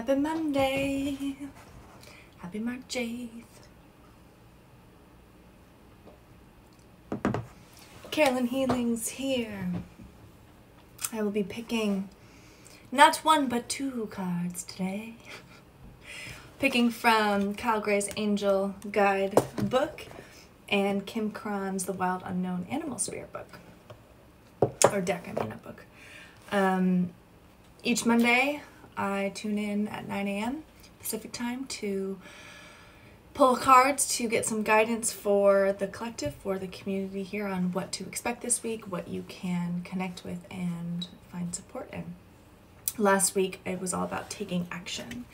Happy Monday. Happy March 8th. Carolyn Healing's here. I will be picking not one but two cards today. Picking from Kyle Gray's Angel Guide book and Kim Cron's The Wild Unknown Animal Spirit book. Or deck, I mean, not book. Each Monday, I tune in at 9 a.m. Pacific time to pull cards to get some guidance for the collective, for the community here on what to expect this week, what you can connect with and find support in. Last week, it was all about taking action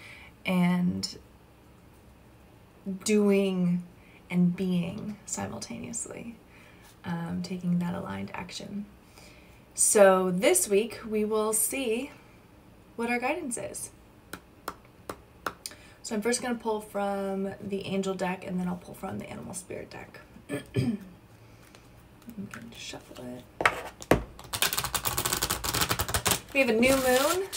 and doing and being simultaneously, taking that aligned action. So this week, we will see what our guidance is. So I'm first going to pull from the Angel deck, and then I'll pull from the Animal Spirit deck. I'm going to shuffle it. We have a new moon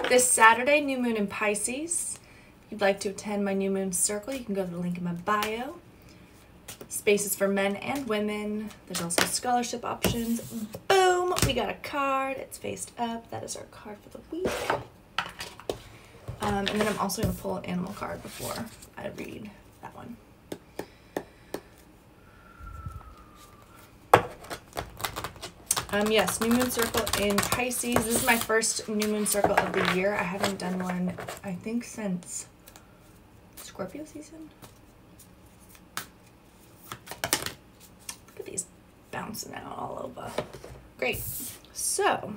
this Saturday, new moon in Pisces. If you'd like to attend my new moon circle, you can go to the link in my bio. Spaces for men and women. There's also scholarship options. Boom! We got a card. It's faced up. That is our card for the week. And then I'm also going to pull an animal card before I read that one. Yes, new moon circle in Pisces. This is my first new moon circle of the year. I haven't done one, I think, since Scorpio season. Look at these bouncing out all over. Great. So,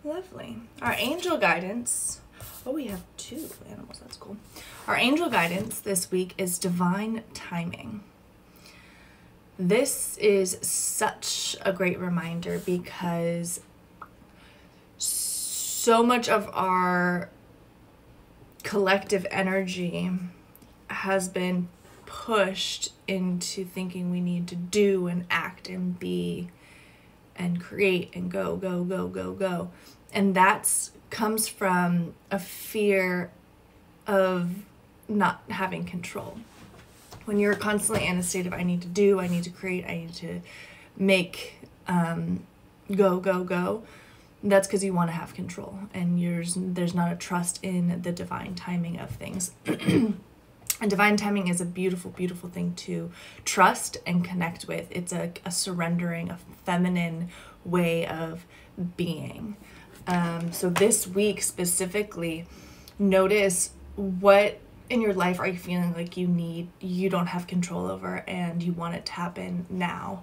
lovely. Our angel guidance. Oh, we have two animals. That's cool. Our angel guidance this week is divine timing. This is such a great reminder because so much of our collective energy has been pushed into thinking we need to do and act and be and create and go, go, go, go, go. And that comes from a fear of not having control. When you're constantly in a state of I need to do, I need to create, I need to make, go, go, go, that's because you want to have control. And there's not a trust in the divine timing of things. And divine timing is a beautiful, beautiful thing to trust and connect with. It's a surrendering, a feminine way of being. So this week specifically, notice what in your life are you feeling like you don't have control over and you want it to happen now.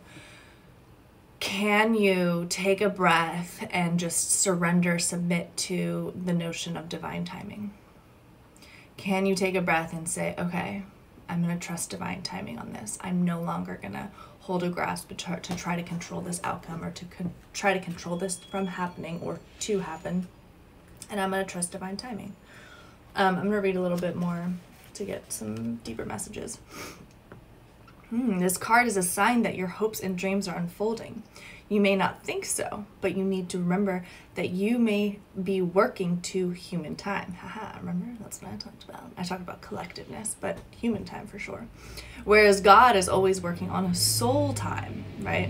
Can you take a breath and just surrender, submit to the notion of divine timing? Can you take a breath and say, okay, I'm going to trust divine timing on this. I'm no longer going to hold a grasp to try to control this outcome or to try to control this from happening or to happen. And I'm going to trust divine timing. I'm going to read a little bit more to get some deeper messages. This card is a sign that your hopes and dreams are unfolding. You may not think so, but you need to remember that you may be working to human time. Haha, remember? That's what I talked about. I talked about collectiveness, but human time for sure. Whereas God is always working on a soul time, right?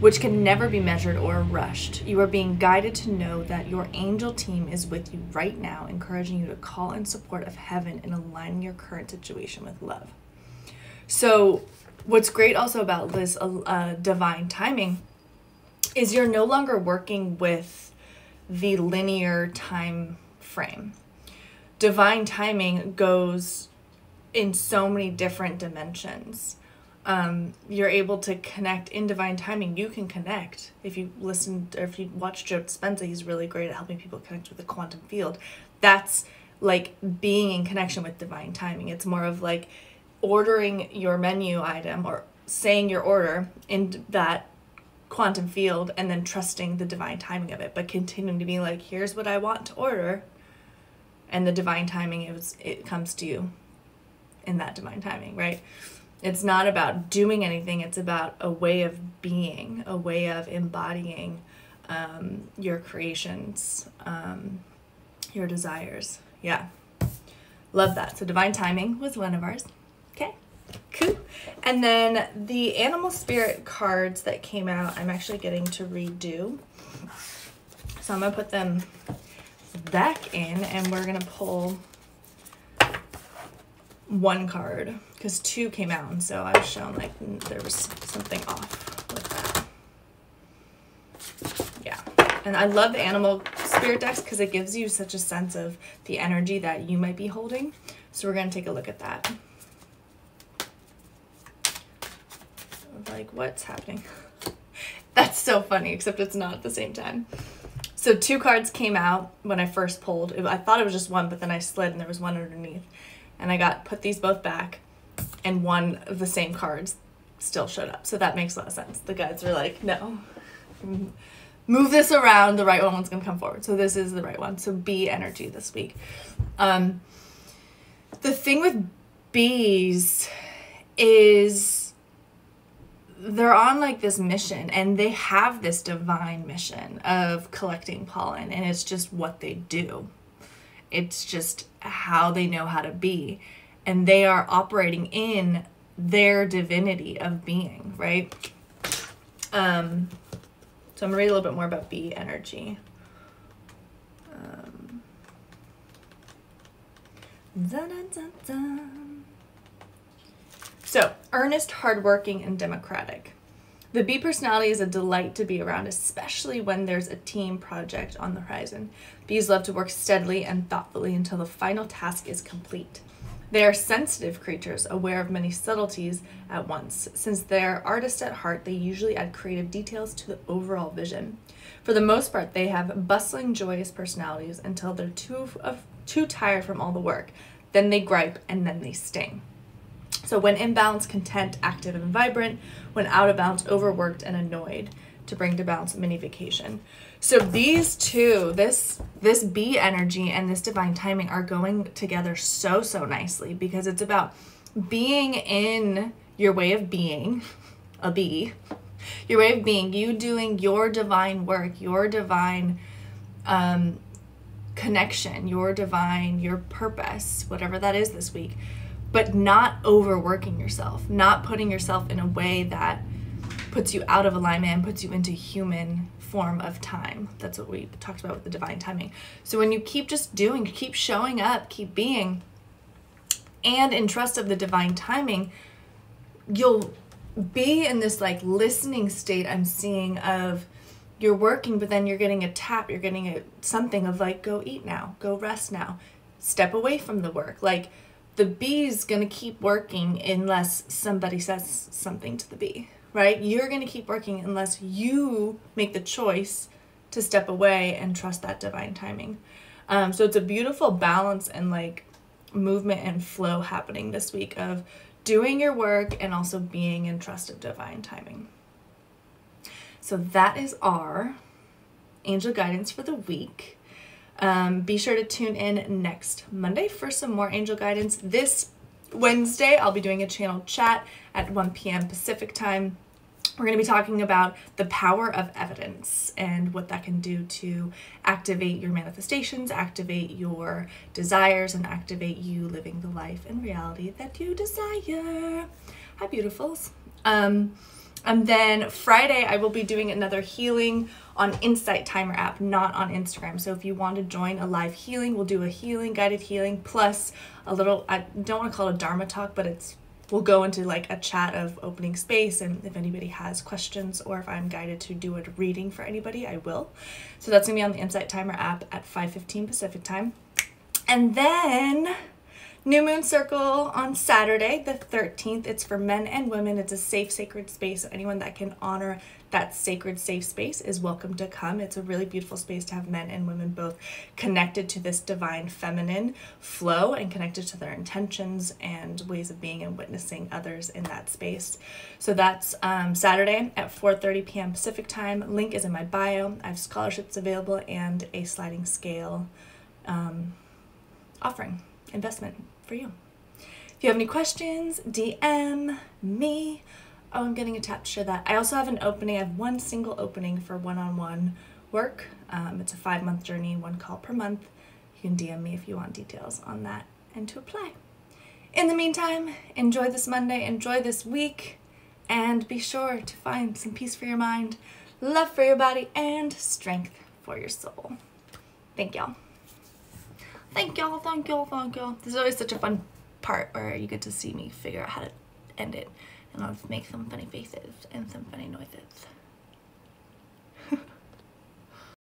Which can never be measured or rushed. You are being guided to know that your angel team is with you right now, encouraging you to call in support of heaven and aligning your current situation with love. So what's great also about this divine timing is you're no longer working with the linear time frame. Divine timing goes in so many different dimensions. You're able to connect in divine timing. You can connect. If you listen or if you watch Joe Dispenza, he's really great at helping people connect with the quantum field. That's like being in connection with divine timing. It's more of like ordering your menu item or saying your order in that quantum field and then trusting the divine timing of it, but continuing to be like, here's what I want to order. And the divine timing, it comes to you in that divine timing, right? It's not about doing anything. It's about a way of being, a way of embodying your creations, your desires. Yeah. Love that. So divine timing was one of ours. Okay. Cool. And then the animal spirit cards that came out, I'm actually getting to redo. So I'm going to put them back in, and we're going to pull one card because two came out, and so I was shown like there was something off with that. Yeah. And I love the animal spirit decks because it gives you such a sense of the energy that you might be holding. So we're going to take a look at that. Like, what's happening? That's so funny, except it's not at the same time. So two cards came out when I first pulled. I thought it was just one, but then I slid and there was one underneath. And I put these both back, and one of the same cards still showed up. So that makes a lot of sense. The guides were like, no, move this around. The right one's going to come forward. So this is the right one. So bee energy this week. The thing with bees is they're on like this mission, and they have this divine mission of collecting pollen, and it's just what they do. It's just how they know how to be, and they are operating in their divinity of being, right? So I'm gonna read a little bit more about bee energy. Dun, dun, dun, dun. So, earnest, hardworking, and democratic. The bee personality is a delight to be around, especially when there's a team project on the horizon. Bees love to work steadily and thoughtfully until the final task is complete. They are sensitive creatures, aware of many subtleties at once. Since they're artists at heart, they usually add creative details to the overall vision. For the most part, they have bustling, joyous personalities until they're too tired from all the work. Then they gripe, and then they sting. So when in balance, content, active, and vibrant. When out of balance, overworked and annoyed. To bring to balance, mini vacation. So these two, this bee energy and this divine timing are going together so nicely, because it's about being in your way of being, a bee, your way of being, you doing your divine work, your divine connection, your purpose, whatever that is this week. But not overworking yourself, not putting yourself in a way that puts you out of alignment and puts you into human form of time. That's what we talked about with the divine timing. So when you keep just doing, keep showing up, keep being, and in trust of the divine timing, you'll be in this like listening state I'm seeing of you're working, but then you're getting a tap, you're getting something of like, go eat now, go rest now, step away from the work. Like, the bee's gonna keep working unless somebody says something to the bee, right? You're gonna keep working unless you make the choice to step away and trust that divine timing. So it's a beautiful balance and like movement and flow happening this week of doing your work and also being in trust of divine timing. So that is our angel guidance for the week. Be sure to tune in next Monday for some more angel guidance. This Wednesday, I'll be doing a channel chat at 1 p.m. Pacific time. We're going to be talking about the power of evidence and what that can do to activate your manifestations, activate your desires, and activate you living the life and reality that you desire. Hi, beautifuls. And then Friday, I will be doing another healing on Insight Timer app, not on Instagram. So if you want to join a live healing, we'll do a healing, guided healing, plus a little, I don't want to call it a Dharma talk, but we'll go into like a chat of opening space. And if anybody has questions or if I'm guided to do a reading for anybody, I will. So that's going to be on the Insight Timer app at 5:15 Pacific time. And then New Moon Circle on Saturday, the 13th. It's for men and women. It's a safe, sacred space. So anyone that can honor that sacred, safe space is welcome to come. It's a really beautiful space to have men and women both connected to this divine feminine flow and connected to their intentions and ways of being and witnessing others in that space. So that's Saturday at 4:30 p.m. Pacific time. Link is in my bio. I have scholarships available and a sliding scale offering, investment for you. If you have any questions, DM me. Oh, I'm getting a tap to share that. I also have an opening. I have one single opening for one-on-one work. It's a 5-month journey, 1 call per month. You can DM me if you want details on that and to apply. In the meantime, enjoy this Monday, enjoy this week, and be sure to find some peace for your mind, love for your body, and strength for your soul. Thank y'all. Thank y'all, thank y'all, thank y'all. This is always such a fun part where you get to see me figure out how to end it, and I'll make some funny faces and some funny noises.